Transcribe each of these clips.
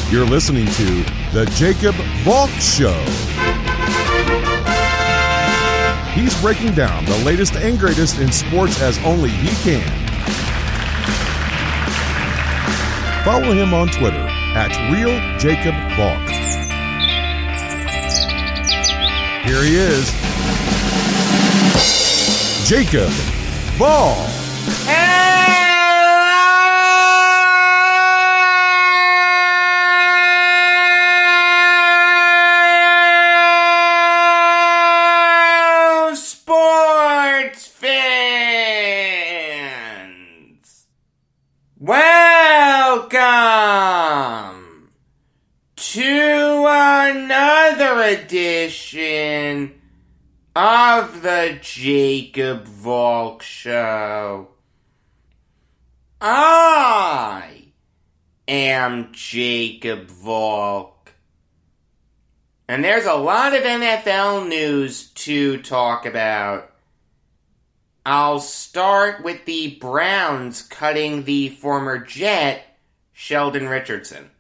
You're listening to The Jacob Valk Show. He's breaking down the latest and greatest in sports as only he can. Follow him on Twitter at RealJacobValk. Here he is, Jacob Valk. Welcome to another edition of the Jacob Valk Show. I am Jacob Valk, and there's a lot of NFL news to talk about. I'll start with the Browns cutting the former Jet, Sheldon Richardson.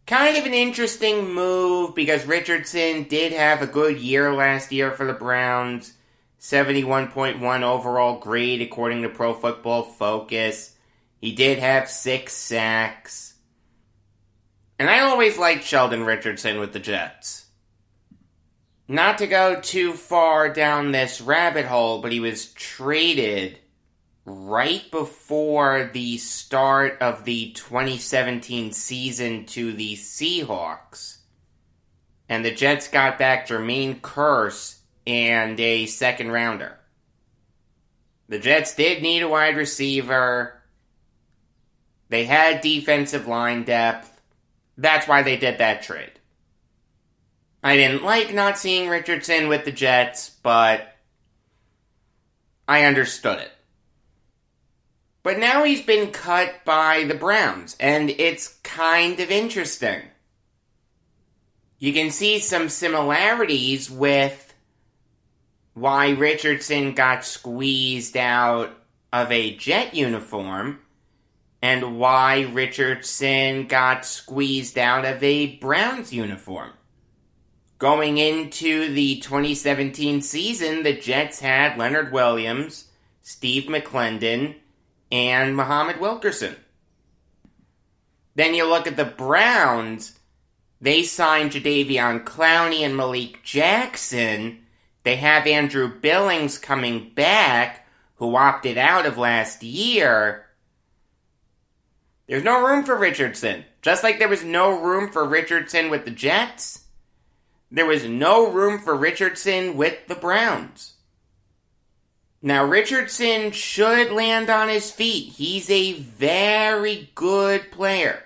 Kind of an interesting move because Richardson did have a good year last year for the Browns. 71.1 overall grade according to Pro Football Focus. He did have 6 sacks. And I always liked Sheldon Richardson with the Jets. Not to go too far down this rabbit hole, but he was traded right before the start of the 2017 season to the Seahawks. And the Jets got back Jermaine Kearse and a second rounder. The Jets did need a wide receiver. They had defensive line depth. That's why they did that trade. I didn't like not seeing Richardson with the Jets, but I understood it. But now he's been cut by the Browns, and it's kind of interesting. You can see some similarities with why Richardson got squeezed out of a Jet uniform and why Richardson got squeezed out of a Browns uniform. Going into the 2017 season, the Jets had Leonard Williams, Steve McClendon, and Muhammad Wilkerson. Then you look at the Browns, they signed Jadeveon Clowney and Malik Jackson. They have Andrew Billings coming back, who opted out of last year. There's no room for Richardson. Just like there was no room for Richardson with the Jets, there was no room for Richardson with the Browns. Now, Richardson should land on his feet. He's a very good player.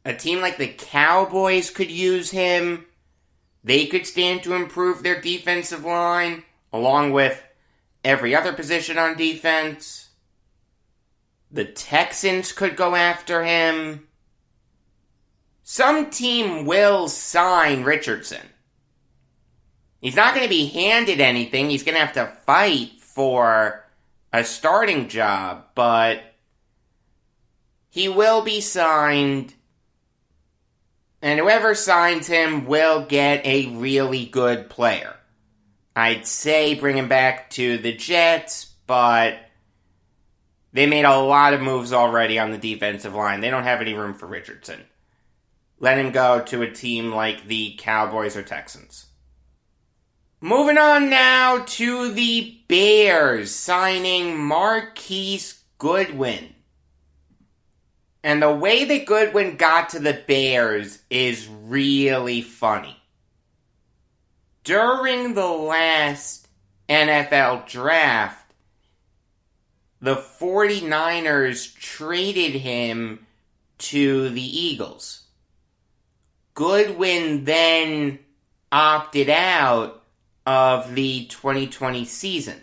A team like the Cowboys could use him. They could stand to improve their defensive line, along with every other position on defense. The Texans could go after him. Some team will sign Richardson. He's not going to be handed anything. He's going to have to fight for a starting job, but he will be signed, and whoever signs him will get a really good player. I'd say bring him back to the Jets, but they made a lot of moves already on the defensive line. They don't have any room for Richardson. Let him go to a team like the Cowboys or Texans. Moving on now to the Bears signing Marquise Goodwin. And the way that Goodwin got to the Bears is really funny. During the last NFL draft, the 49ers traded him to the Eagles. Goodwin then opted out of the 2020 season.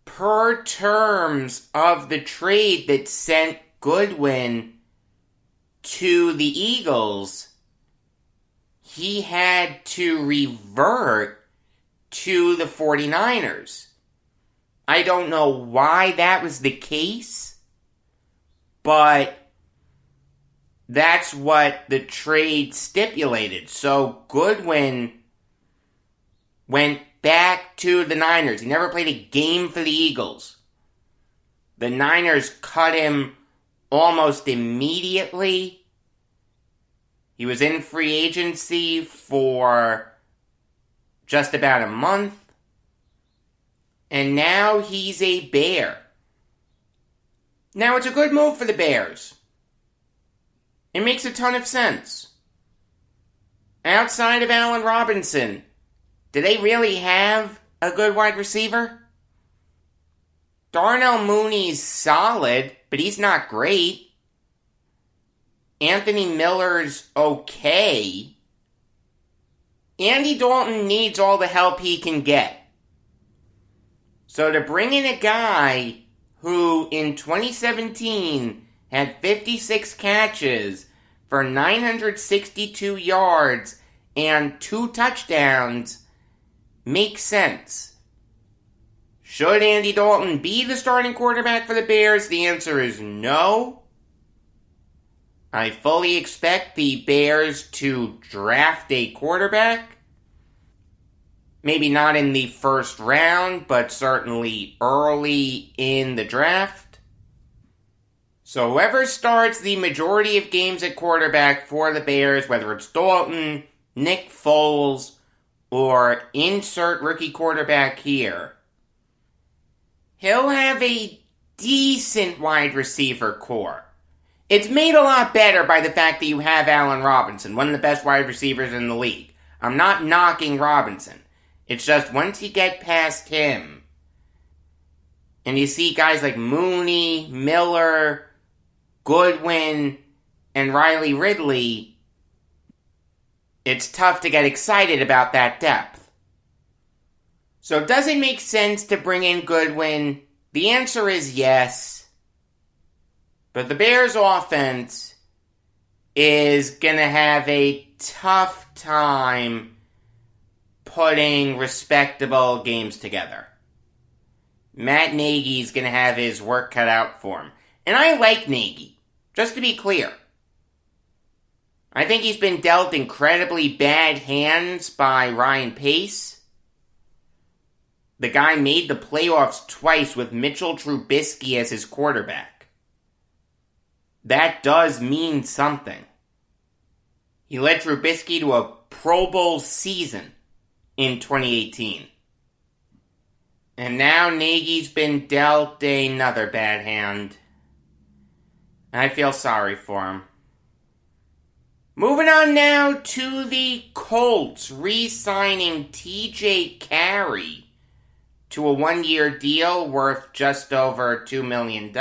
Per terms of the trade that sent Goodwin to the Eagles, he had to revert to the 49ers. I don't know why that was the case, but that's what the trade stipulated. So Goodwin went back to the Niners. He never played a game for the Eagles. The Niners cut him almost immediately. He was in free agency for just about a month. And now he's a Bear. Now, it's a good move for the Bears. It makes a ton of sense. Outside of Allen Robinson, do they really have a good wide receiver? Darnell Mooney's solid, but he's not great. Anthony Miller's okay. Andy Dalton needs all the help he can get. So to bring in a guy who in 2017 had 56 catches for 962 yards and 2 touchdowns makes sense. Should Andy Dalton be the starting quarterback for the Bears? The answer is no. I fully expect the Bears to draft a quarterback. Maybe not in the first round, but certainly early in the draft. So whoever starts the majority of games at quarterback for the Bears, whether it's Dalton, Nick Foles, or insert rookie quarterback here, he'll have a decent wide receiver core. It's made a lot better by the fact that you have Allen Robinson, one of the best wide receivers in the league. I'm not knocking Robinson. It's just once you get past him, and you see guys like Mooney, Miller, Goodwin, and Riley Ridley, it's tough to get excited about that depth. So does it make sense to bring in Goodwin? The answer is yes. But the Bears' offense is going to have a tough time putting respectable games together. Matt Nagy's going to have his work cut out for him. And I like Nagy, just to be clear. I think he's been dealt incredibly bad hands by Ryan Pace. The guy made the playoffs twice with Mitchell Trubisky as his quarterback. That does mean something. He led Trubisky to a Pro Bowl season in 2018. And now Nagy's been dealt another bad hand. I feel sorry for him. Moving on now to the Colts re-signing TJ Carey to a 1-year deal worth just over $2 million.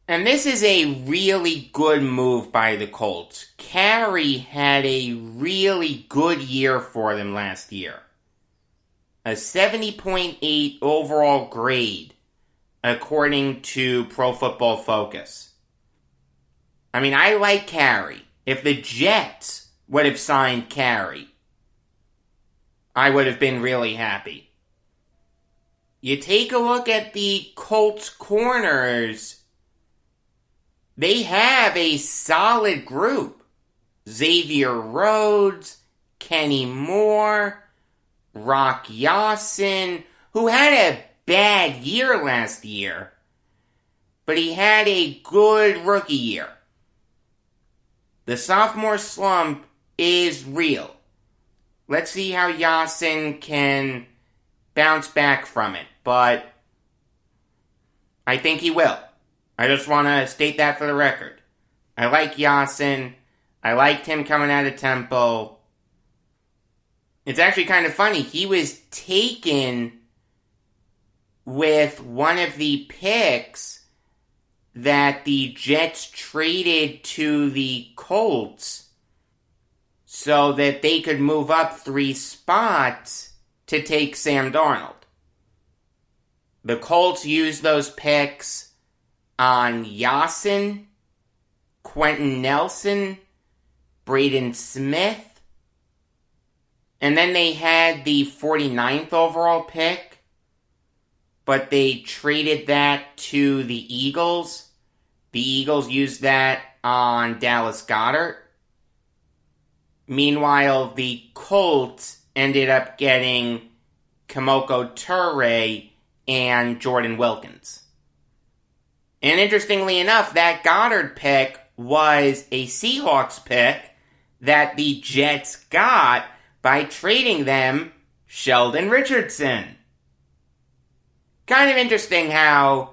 And this is a really good move by the Colts. Carey had a really good year for them last year. A 70.8 overall grade, according to Pro Football Focus. I mean, I like Carey. If the Jets would have signed Carey, I would have been really happy. You take a look at the Colts corners, they have a solid group. Xavier Rhodes, Kenny Moore, Rock Yassin, who had a bad year last year, but he had a good rookie year. The sophomore slump is real. Let's see how Yassin can bounce back from it, but I think he will. I just want to state that for the record. I like Yassin. I liked him coming out of Temple. It's actually kind of funny. He was taken with one of the picks that the Jets traded to the Colts so that they could move up 3 spots to take Sam Darnold. The Colts used those picks on Yassin, Quentin Nelson, Braden Smith, and then they had the 49th overall pick, but they traded that to the Eagles The Eagles used that on Dallas Goedert. Meanwhile, the Colts ended up getting Kemoko Turay and Jordan Wilkins. And interestingly enough, that Goddard pick was a Seahawks pick that the Jets got by trading them Sheldon Richardson. Kind of interesting how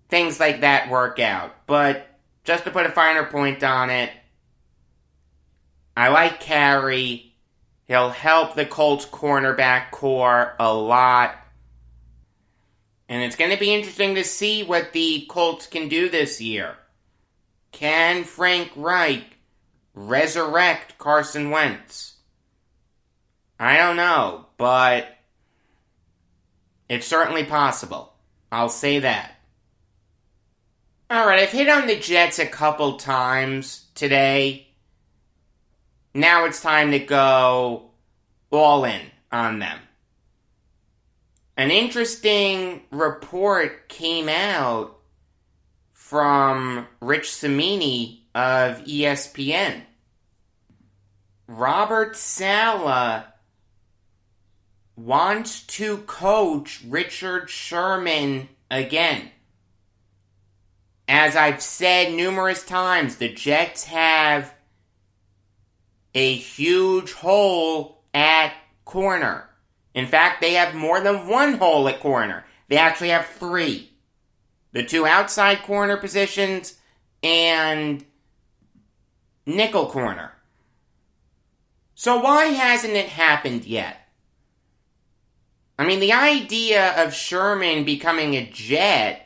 things like that work out. But just to put a finer point on it, I like Carey. He'll help the Colts cornerback core a lot. And it's going to be interesting to see what the Colts can do this year. Can Frank Reich resurrect Carson Wentz? I don't know, but it's certainly possible. I'll say that. Alright, I've hit on the Jets a couple times today. Now it's time to go all in on them. An interesting report came out from Rich Cimini of ESPN. Robert Saleh wants to coach Richard Sherman again. As I've said numerous times, the Jets have a huge hole at corner. In fact, they have more than one hole at corner. They actually have 3. The 2 outside corner positions and nickel corner. So why hasn't it happened yet? I mean, the idea of Sherman becoming a Jet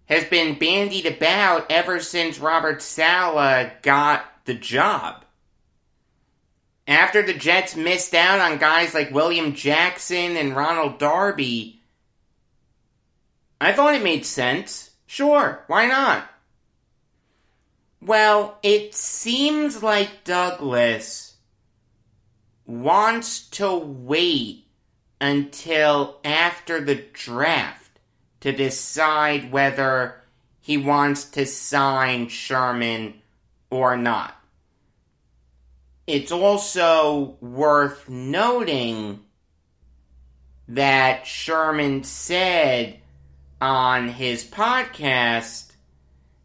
has been bandied about ever since Robert Saleh got the job. After the Jets missed out on guys like William Jackson and Ronald Darby, I thought it made sense. Sure, why not? Well, it seems like Douglas wants to wait until after the draft to decide whether he wants to sign Sherman or not. It's also worth noting that Sherman said on his podcast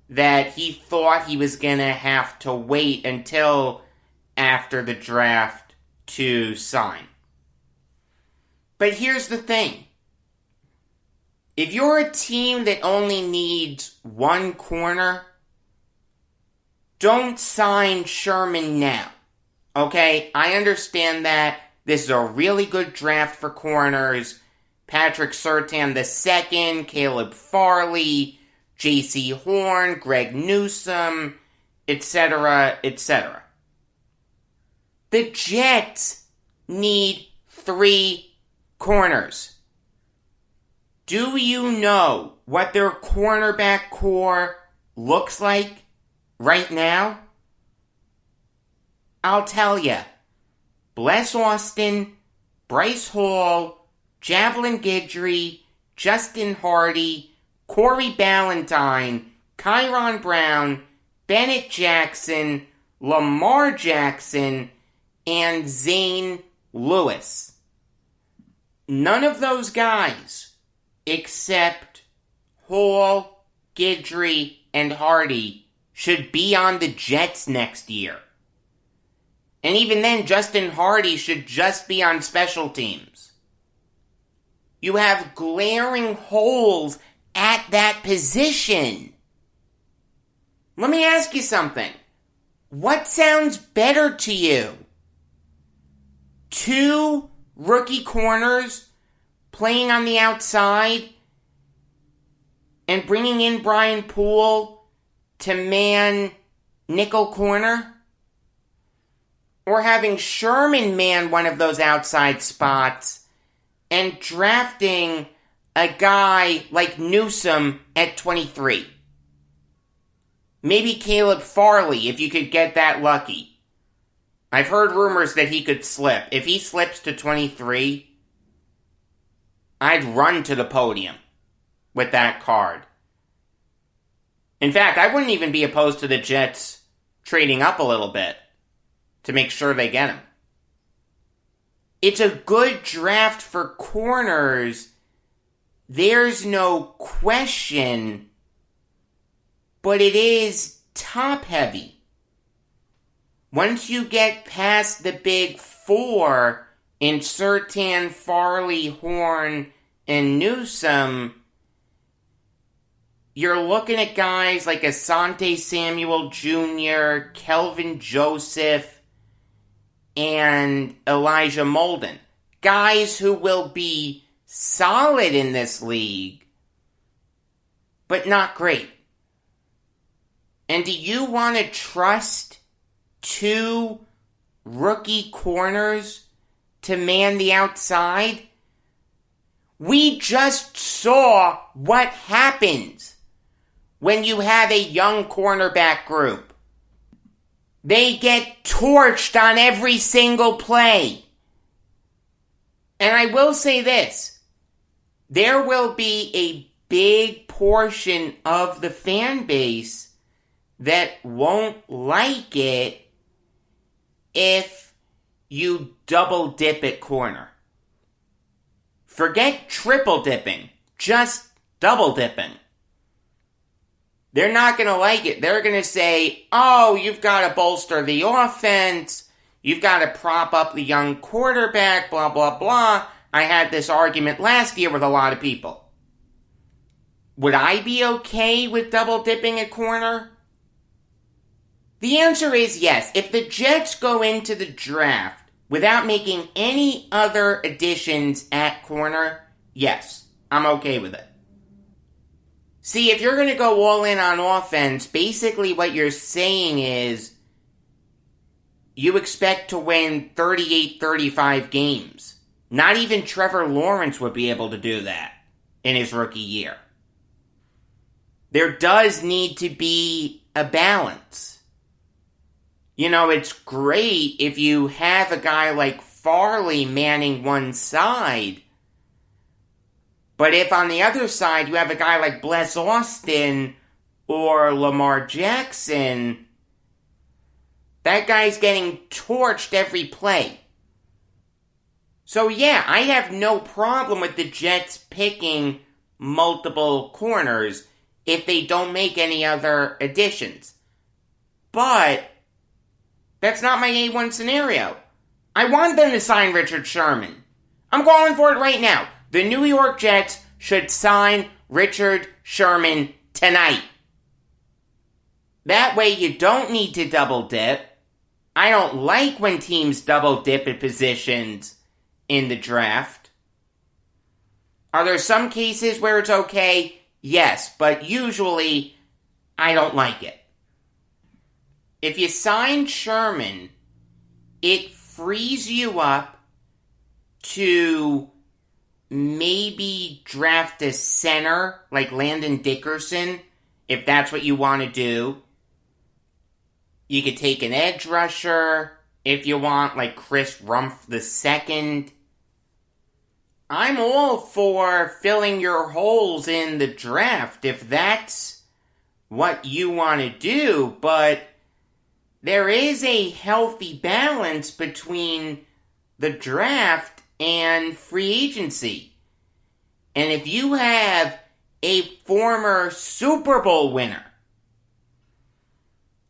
that he thought he was going to have to wait until after the draft to sign. But here's the thing. If you're a team that only needs one corner, don't sign Sherman now. Okay, I understand that. This is a really good draft for corners. Patrick Surtain II, Caleb Farley, J.C. Horn, Greg Newsome, etc., etc. The Jets need 3 corners. Do you know what their cornerback core looks like right now? I'll tell ya. Bless Austin, Bryce Hall, Javelin Guidry, Justin Hardy, Corey Ballantyne, Kyron Brown, Bennett Jackson, Lamar Jackson, and Zane Lewis. None of those guys, except Hall, Guidry, and Hardy, should be on the Jets next year. And even then, Justin Hardy should just be on special teams. You have glaring holes at that position. Let me ask you something. What sounds better to you? 2 rookie corners playing on the outside and bringing in Brian Poole to man nickel corner? Or having Sherman man one of those outside spots and drafting a guy like Newsome at 23. Maybe Caleb Farley, if you could get that lucky. I've heard rumors that he could slip. If he slips to 23, I'd run to the podium with that card. In fact, I wouldn't even be opposed to the Jets trading up a little bit to make sure they get him. It's a good draft for corners. There's no question, but it is top heavy. Once you get past the big four in Surtain, Farley, Horn, and Newsome, you're looking at guys like Asante Samuel Jr., Kelvin Joseph, and Elijah Molden. Guys who will be solid in this league, but not great. And do you want to trust two rookie corners to man the outside? We just saw what happens when you have a young cornerback group. They get torched on every single play. And I will say this. There will be a big portion of the fan base that won't like it if you double dip at corner. Forget triple dipping, just double dipping. They're not going to like it. They're going to say, oh, you've got to bolster the offense, you've got to prop up the young quarterback, blah, blah, blah. I had this argument last year with a lot of people. Would I be okay with double dipping at corner? The answer is yes. If the Jets go into the draft without making any other additions at corner, yes, I'm okay with it. See, if you're going to go all in on offense, basically what you're saying is you expect to win 38-35 games. Not even Trevor Lawrence would be able to do that in his rookie year. There does need to be a balance. You know, it's great if you have a guy like Farley manning one side, but if on the other side you have a guy like Bless Austin or Lamar Jackson, that guy's getting torched every play. So yeah, I have no problem with the Jets picking multiple corners if they don't make any other additions. But that's not my A1 scenario. I want them to sign Richard Sherman. I'm calling for it right now. The New York Jets should sign Richard Sherman tonight. That way you don't need to double dip. I don't like when teams double dip at positions in the draft. Are there some cases where it's okay? Yes, but usually I don't like it. If you sign Sherman, it frees you up to maybe draft a center like Landon Dickerson, if that's what you want to do. You could take an edge rusher if you want, like Chris Rumph II. I'm all for filling your holes in the draft if that's what you want to do, but there is a healthy balance between the draft and free agency. And if you have a former Super Bowl winner,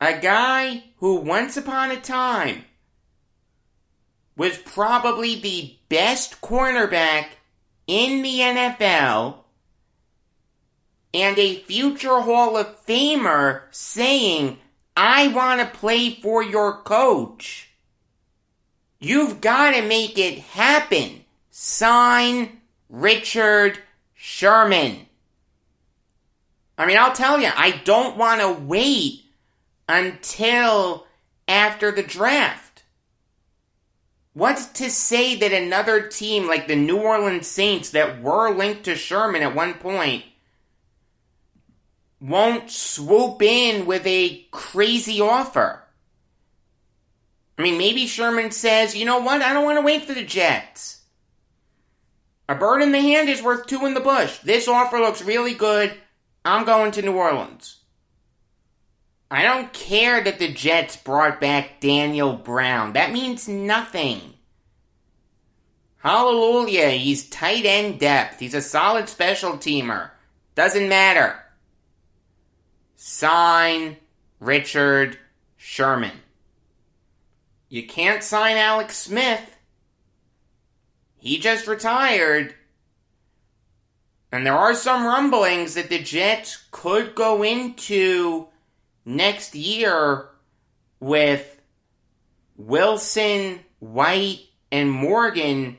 a guy who once upon a time was probably the best cornerback in the NFL, and a future Hall of Famer saying, I want to play for your coach, you've got to make it happen. Sign Richard Sherman. I mean, I'll tell you, I don't want to wait until after the draft. What's to say that another team like the New Orleans Saints that were linked to Sherman at one point won't swoop in with a crazy offer? I mean, maybe Sherman says, you know what, I don't want to wait for the Jets. A bird in the hand is worth two in the bush. This offer looks really good. I'm going to New Orleans. I don't care that the Jets brought back Daniel Brown. That means nothing. Hallelujah, he's tight end depth. He's a solid special teamer. Doesn't matter. Sign Richard Sherman. You can't sign Alex Smith. He just retired. And there are some rumblings that the Jets could go into next year with Wilson, White, and Morgan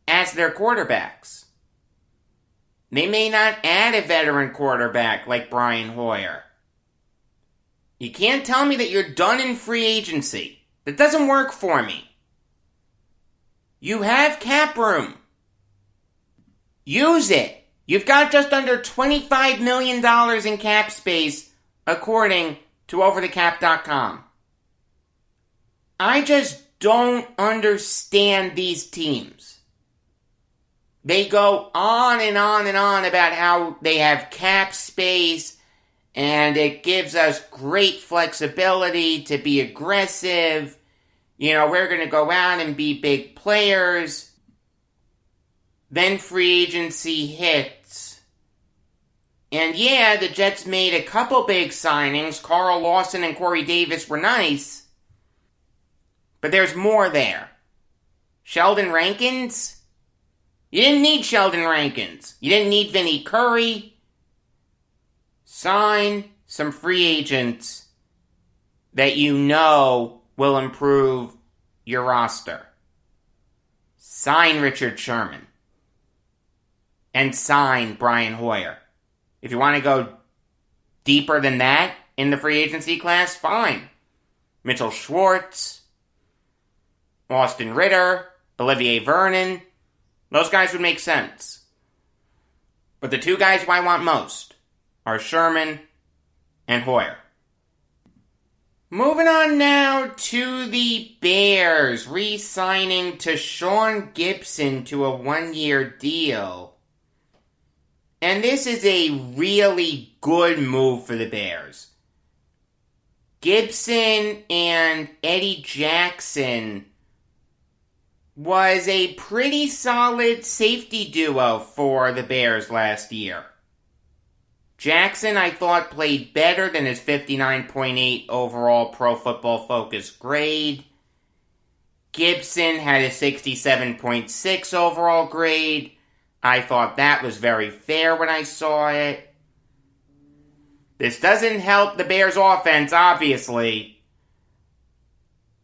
as their quarterbacks. They may not add a veteran quarterback like Brian Hoyer. You can't tell me that you're done in free agency. That doesn't work for me. You have cap room. Use it. You've got just under $25 million in cap space, according to overthecap.com. I just don't understand these teams. They go on and on and on about how they have cap space and it gives us great flexibility to be aggressive. You know, we're going to go out and be big players. Then free agency hits. And yeah, the Jets made a couple big signings. Carl Lawson and Corey Davis were nice. But there's more there. Sheldon Rankins? You didn't need Sheldon Rankins. You didn't need Vinnie Curry. Sign some free agents that you know will improve your roster. Sign Richard Sherman. And sign Brian Hoyer. If you want to go deeper than that in the free agency class, fine. Mitchell Schwartz, Austin Ritter, Olivier Vernon, those guys would make sense. But the two guys who I want most are Sherman and Hoyer. Moving on now to the Bears, re-signing Tashaun Gibson to a 1-year deal. And this is a really good move for the Bears. Gibson and Eddie Jackson was a pretty solid safety duo for the Bears last year. Jackson, I thought, played better than his 59.8 overall Pro Football Focus grade. Gibson had a 67.6 overall grade. I thought that was very fair when I saw it. This doesn't help the Bears' offense, obviously.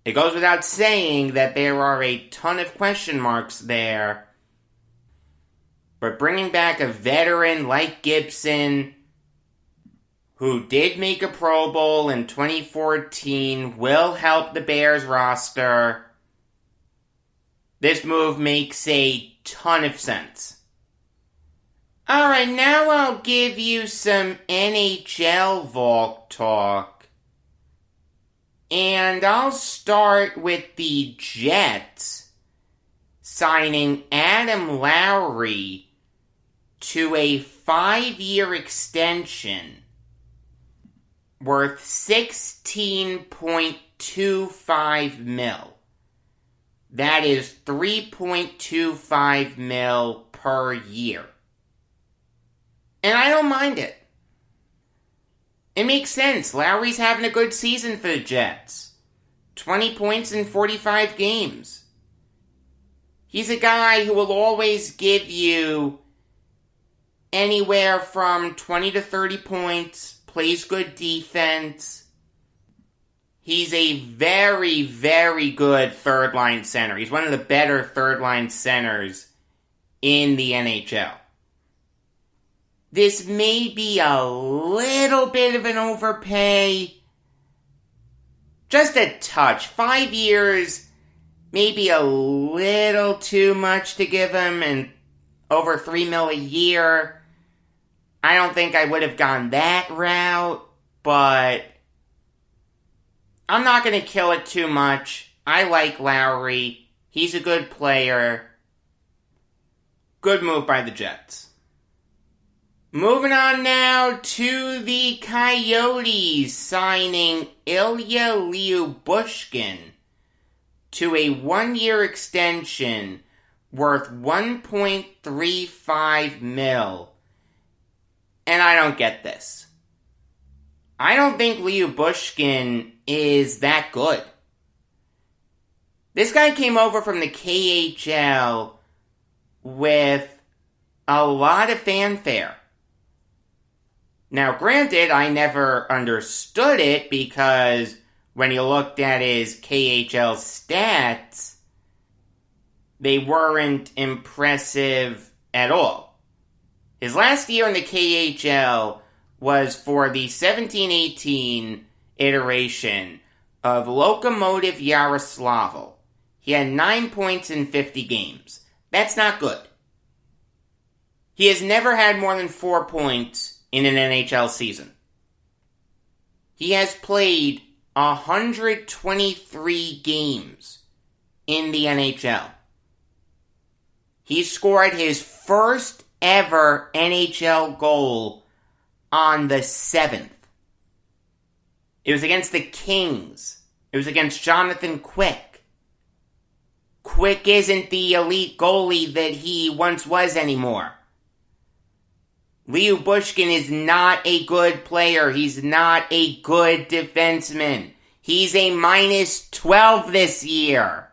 It goes without saying that there are a ton of question marks there. But bringing back a veteran like Gibson, who did make a Pro Bowl in 2014, will help the Bears roster. This move makes a ton of sense. Alright, now I'll give you some NHL Valk talk. And I'll start with the Jets signing Adam Lowry to a 5-year extension worth $16.25 mil. That is $3.25 mil per year. And I don't mind it. It makes sense. Lowry's having a good season for the Jets. 20 points in 45 games. He's a guy who will always give you anywhere from 20 to 30 points, plays good defense. He's a very, very good third-line center. He's one of the better third-line centers in the NHL. This may be a little bit of an overpay. Just a touch. 5 years, maybe a little too much to give him, and over $3 million a year. I don't think I would have gone that route, but I'm not going to kill it too much. I like Lowry. He's a good player. Good move by the Jets. Moving on now to the Coyotes signing Ilya Lyubushkin to a 1-year extension worth $1.35 million. And I don't get this. I don't think Lyubushkin is that good. This guy came over from the KHL with a lot of fanfare. Now, granted, I never understood it because when you looked at his KHL stats, they weren't impressive at all. His last year in the KHL was for the 17-18 iteration of Lokomotiv Yaroslavl. He had 9 points in 50 games. That's not good. He has never had more than 4 points in an NHL season. He has played 123 games in the NHL. He scored his first ever NHL goal on the 7th. It was against the Kings. It was against Jonathan Quick. Quick isn't the elite goalie that he once was anymore. Lyubushkin is not a good player. He's not a good defenseman. He's a -12 this year.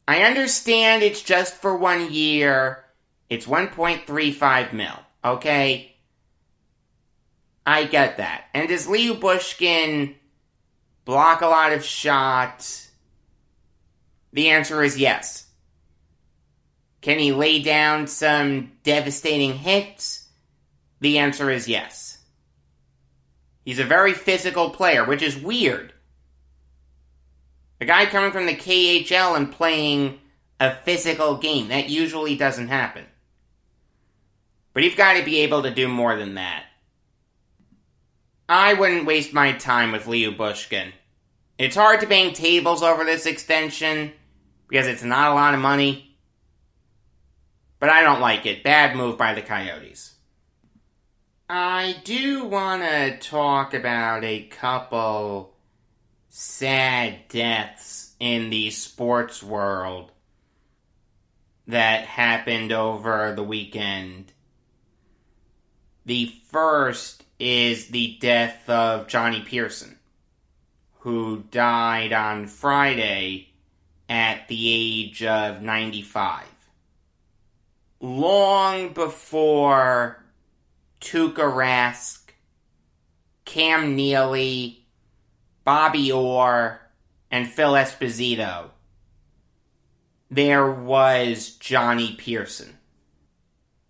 I understand it's just for 1 year. It's $1.35 million, okay? I get that. And does Lyubushkin block a lot of shots? The answer is yes. Can he lay down some devastating hits? The answer is yes. He's a very physical player, which is weird. A guy coming from the KHL and playing a physical game, that usually doesn't happen. But you've got to be able to do more than that. I wouldn't waste my time with Lyubushkin. It's hard to bang tables over this extension because it's not a lot of money. But I don't like it. Bad move by the Coyotes. I do want to talk about a couple sad deaths in the sports world that happened over the weekend. The first is the death of Johnny Peirson, who died on Friday at the age of 95. Long before Tuukka Rask, Cam Neely, Bobby Orr, and Phil Esposito, there was Johnny Peirson.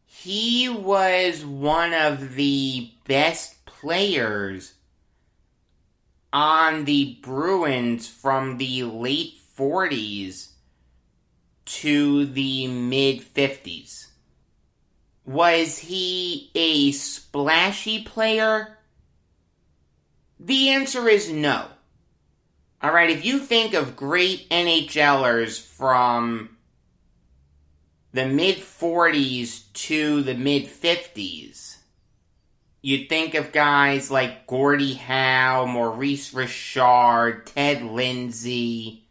He was one of the best players on the Bruins from the late 40s to the mid-50s. Was he a splashy player? The answer is no. Alright, if you think of great NHLers from the mid-40s to the mid-50s, you'd think of guys like Gordie Howe, Maurice Richard, Ted Lindsay,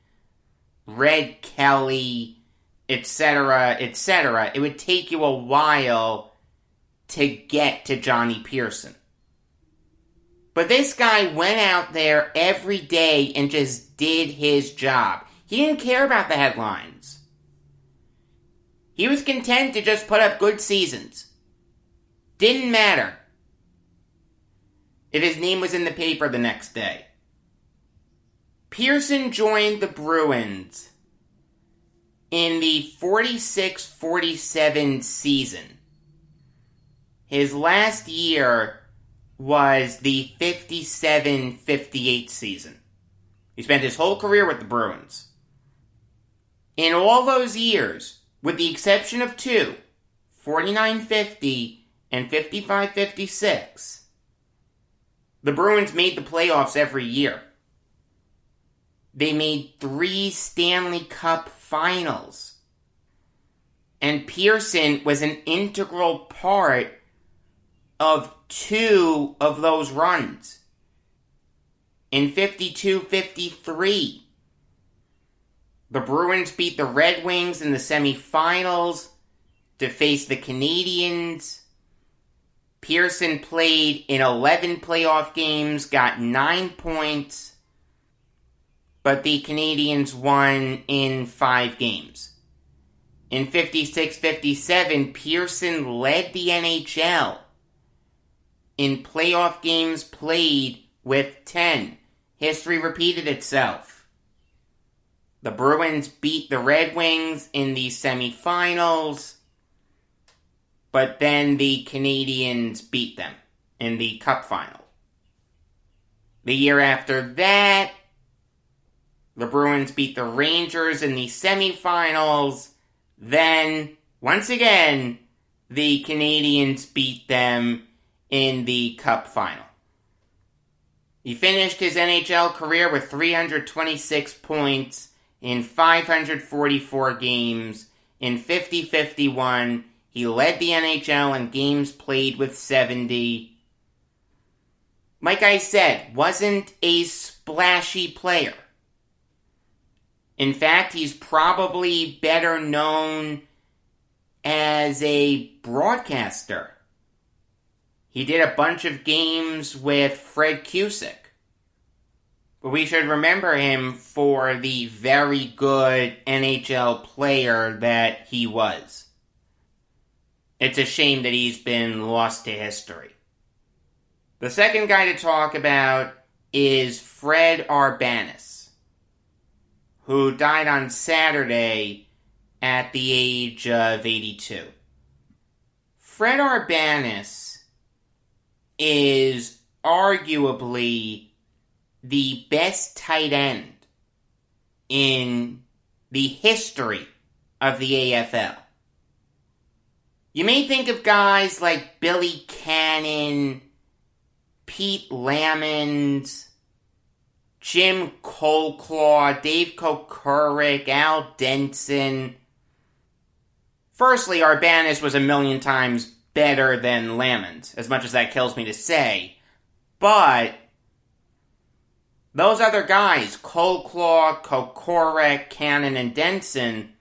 Red Kelly, etc., etc. It would take you a while to get to Johnny Peirson. But this guy went out there every day and just did his job. He didn't care about the headlines. He was content to just put up good seasons. Didn't matter if his name was in the paper the next day. Peirson joined the Bruins in the 46-47 season. His last year was the 57-58 season. He spent his whole career with the Bruins. In all those years, with the exception of two, 49-50 and 55-56, the Bruins made the playoffs every year. They made 3 Stanley Cup finals. And Peirson was an integral part of 2 of those runs. In 52-53, the Bruins beat the Red Wings in the semifinals to face the Canadiens. Peirson played in 11 playoff games, got 9 points, but the Canadiens won in 5 games. In 56-57, Peirson led the NHL in playoff games played with 10. History repeated itself. The Bruins beat the Red Wings in the semifinals, but then the Canadiens beat them in the Cup final. The year after that, the Bruins beat the Rangers in the semifinals. Then, once again, the Canadiens beat them in the Cup final. He finished his NHL career with 326 points in 544 games. In 50-51, he led the NHL in games played with 70. Like I said, wasn't a splashy player. In fact, he's probably better known as a broadcaster. He did a bunch of games with Fred Cusick. But we should remember him for the very good NHL player that he was. It's a shame that he's been lost to history. The second guy to talk about is Fred Arbanas, who died on Saturday at the age of 82. Fred Arbanas is arguably the best tight end in the history of the AFL. You may think of guys like Billy Cannon, Pete Lamons, Jim Colclaw, Dave Kokuric, Al Denson. Firstly, Arbanas was a million times better than Lamons, as much as that kills me to say. But those other guys, Colclaw, Kokuric, Cannon, and Denson,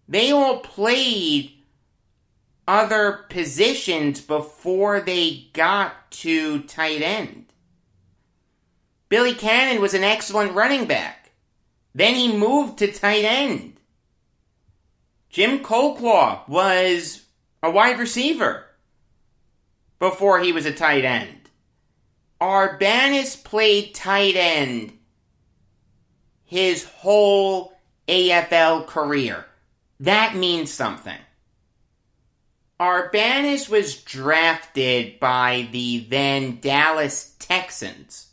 they all played other positions before they got to tight end. Billy Cannon was an excellent running back. Then he moved to tight end. Jim Colclaw was a wide receiver before he was a tight end. Arbanas played tight end his whole AFL career. That means something. Arbanas was drafted by the then Dallas Texans,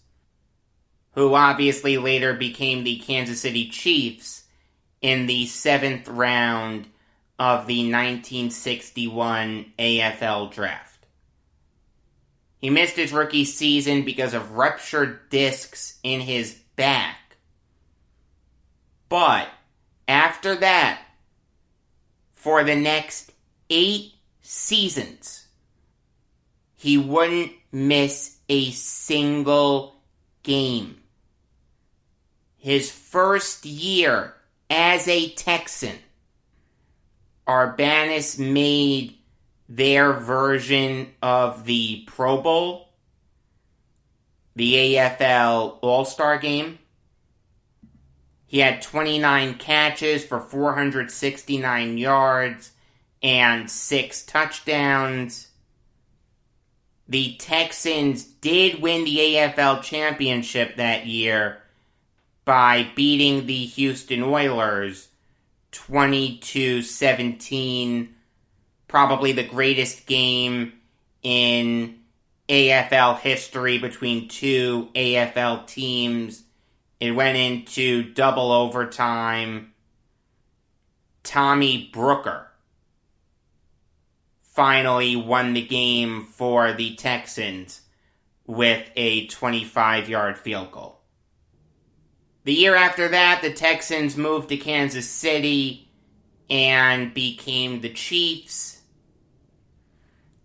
who obviously later became the Kansas City Chiefs, in the 7th round of the 1961 AFL draft. He missed his rookie season because of ruptured discs in his back. But after that, for the next 8 seasons, he wouldn't miss a single game. His first year as a Texan, Arbanas made their version of the Pro Bowl, the AFL All-Star Game. He had 29 catches for 469 yards and 6 touchdowns. The Texans did win the AFL championship that year by beating the Houston Oilers 20-17, probably the greatest game in AFL history between 2 AFL teams. It went into double overtime. Tommy Brooker finally won the game for the Texans with a 25-yard field goal. The year after that, the Texans moved to Kansas City and became the Chiefs.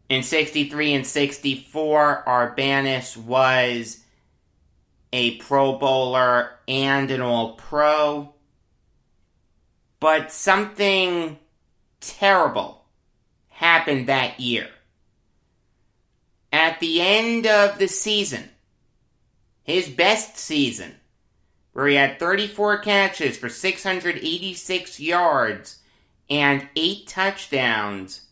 In 63 and 64, Arbanas was a Pro Bowler and an All-Pro. But something terrible happened that year. At the end of the season, his best season, where he had 34 catches for 686 yards and 8 touchdowns,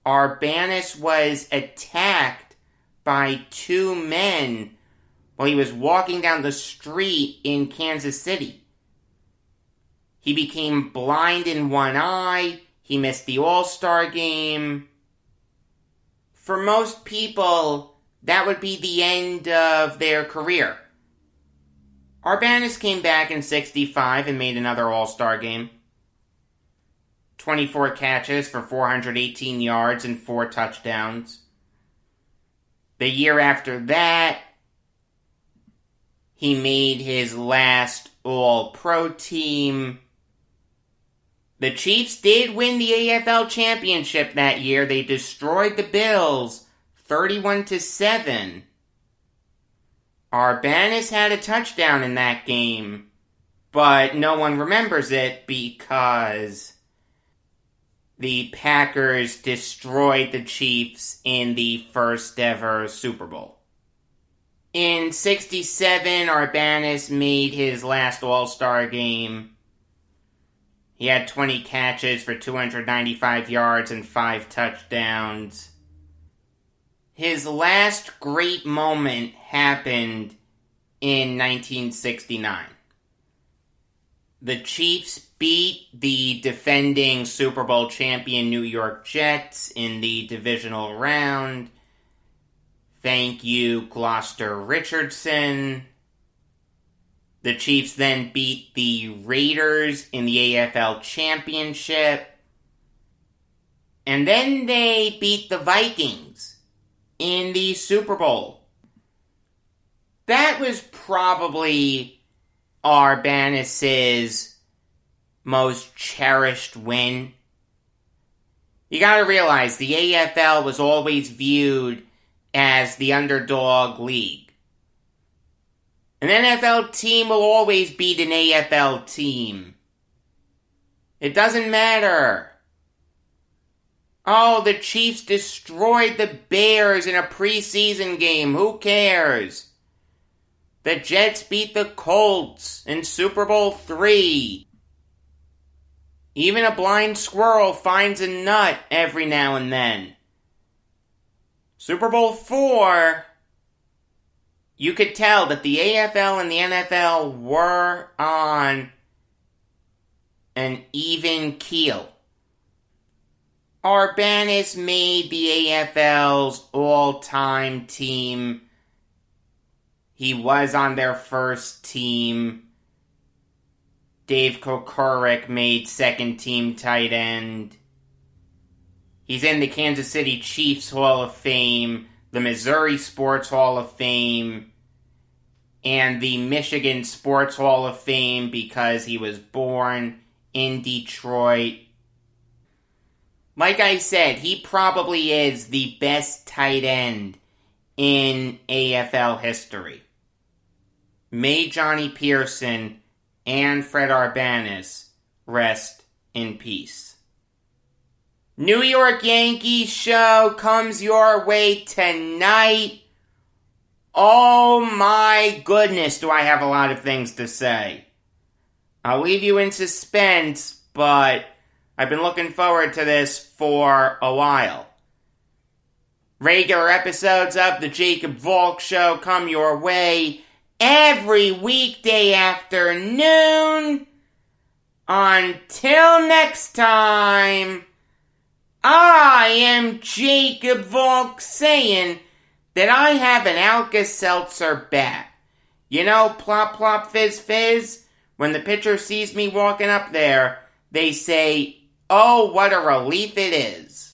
Arbanas was attacked by 2 men while he was walking down the street in Kansas City. He became blind in one eye. He missed the All-Star game. For most people, that would be the end of their career. Arbanas came back in 65 and made another All-Star game. 24 catches for 418 yards and 4 touchdowns. The year after that, he made his last All-Pro team. The Chiefs did win the AFL championship that year. They destroyed the Bills 31-7. Arbanas had a touchdown in that game, but no one remembers it because the Packers destroyed the Chiefs in the first ever Super Bowl. In 67, Arbanas made his last All-Star game. He had 20 catches for 295 yards and 5 touchdowns. His last great moment happened in 1969. The Chiefs beat the defending Super Bowl champion New York Jets in the divisional round. Thank you, Gloucester Richardson. The Chiefs then beat the Raiders in the AFL Championship. And then they beat the Vikings in the Super Bowl. That was probably Arbanas' most cherished win. You gotta realize the AFL was always viewed as the underdog league. An NFL team will always beat an AFL team. It doesn't matter. Oh, the Chiefs destroyed the Bears in a preseason game. Who cares? The Jets beat the Colts in Super Bowl III. Even a blind squirrel finds a nut every now and then. Super Bowl IV, you could tell that the AFL and the NFL were on an even keel. Arbanas made the AFL's all-time team. He was on their first team. Dave Kokorik made second-team tight end. He's in the Kansas City Chiefs Hall of Fame, the Missouri Sports Hall of Fame, and the Michigan Sports Hall of Fame because he was born in Detroit. Like I said, he probably is the best tight end in AFL history. May Johnny Peirson and Fred Arbanas rest in peace. New York Yankees show comes your way tonight. Oh my goodness, do I have a lot of things to say. I'll leave you in suspense, but I've been looking forward to this for a while. Regular episodes of the Jacob Valk Show come your way every weekday afternoon. Until next time, I am Jacob Valk saying that I have an Alka-Seltzer bat. You know, plop plop fizz fizz? When the pitcher sees me walking up there, they say, "Oh, what a relief it is."